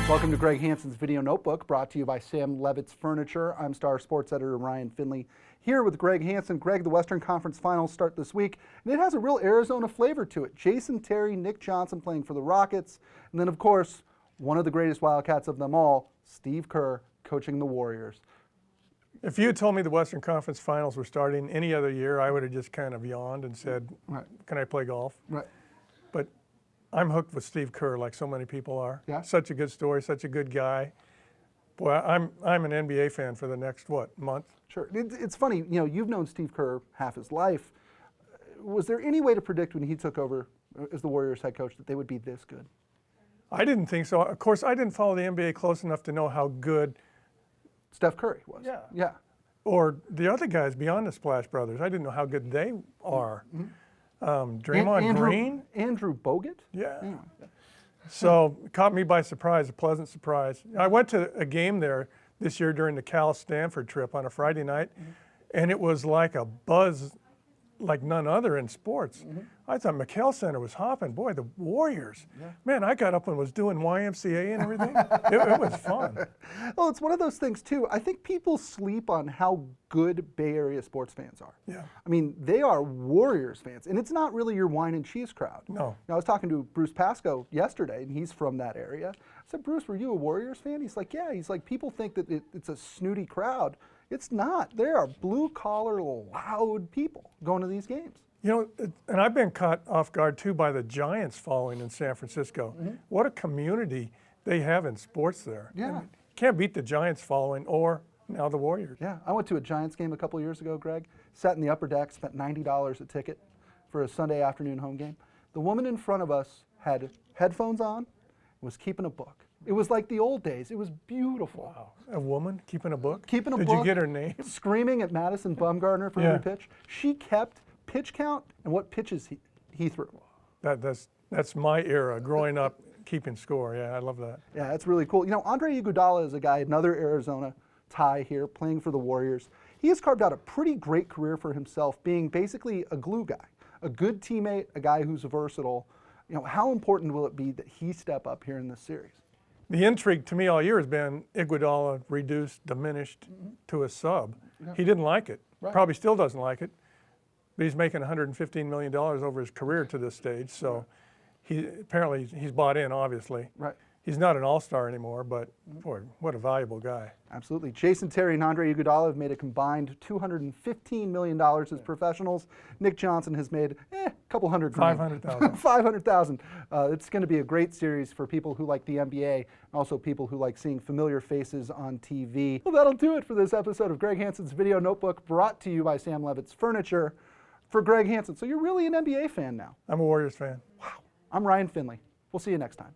Welcome to Greg Hansen's Video Notebook, brought to you by Sam Levitt's Furniture. I'm Star Sports Editor Ryan Finley, here with Greg Hansen. Greg, the Western Conference Finals start this week, and it has a real Arizona flavor to it. Jason Terry, Nick Johnson playing for the Rockets, and then, of course, one of the greatest Wildcats of them all, Steve Kerr, coaching the Warriors. If you had told me the Western Conference Finals were starting any other year, I would have just kind of yawned and said, Can I play golf? Right. But I'm hooked with Steve Kerr, like so many people are. Yeah. Such a good story, such a good guy. Boy, I'm an NBA fan for the next, month? Sure. It's funny, you know, you've known Steve Kerr half his life. Was there any way to predict when he took over as the Warriors head coach that they would be this good? I didn't think so. Of course, I didn't follow the NBA close enough to know how good Steph Curry was. Yeah. Or the other guys beyond the Splash Brothers. I didn't know how good they are. Draymond Green. Andrew Bogut. Yeah. So it caught me by surprise, a pleasant surprise. I went to a game there this year during the Cal-Stanford trip on a Friday night, and it was like a buzz like none other in sports. I thought McHale Center was hopping. Boy, the Warriors. Man, I got up and was doing YMCA and everything. it was fun. Well, it's one of those things, too. I think people sleep on how good Bay Area sports fans are. Yeah. I mean, they are Warriors fans, and it's not really your wine and cheese crowd. No. Now, I was talking to Bruce Pascoe yesterday, and he's from that area. I said, Bruce, were you a Warriors fan? He's like, yeah. He's like, people think that it's a snooty crowd. It's not. There are blue-collar, loud people going to these games. You know, and I've been caught off guard, too, by the Giants following in San Francisco. What a community they have in sports there. Yeah. And can't beat the Giants following or now the Warriors. Yeah. I went to a Giants game a couple years ago, Greg. Sat in the upper deck, spent $90 a ticket for a Sunday afternoon home game. The woman in front of us had headphones on and was keeping a book. It was like the old days. It was beautiful. Wow. A woman keeping a book? Keeping a book. Did you get her name? Screaming at Madison Bumgarner for every pitch. She kept pitch count and what pitches he threw. That's my era, growing up, keeping score. Yeah, I love that. Yeah, that's really cool. You know, Andre Iguodala is a guy, another Arizona tie here, playing for the Warriors. He has carved out a pretty great career for himself, being basically a glue guy, a good teammate, a guy who's versatile. You know, how important will it be that he step up here in this series? The intrigue to me all year has been Iguodala reduced, diminished to a sub. He didn't like it. Probably still doesn't like it. But he's making $115 million over his career to this stage. So apparently he's bought in, obviously. Right. He's not an all-star anymore, but boy, what a valuable guy. Absolutely. Jason Terry and Andre Iguodala have made a combined $215 million as professionals. Nick Johnson has made a couple hundred grand. 500,000. 500,000. It's going to be a great series for people who like the NBA, and also people who like seeing familiar faces on TV. Well, that'll do it for this episode of Greg Hansen's Video Notebook, brought to you by Sam Levitt's Furniture. For Greg Hansen. So you're really an NBA fan now. I'm a Warriors fan. Wow. I'm Ryan Finley. We'll see you next time.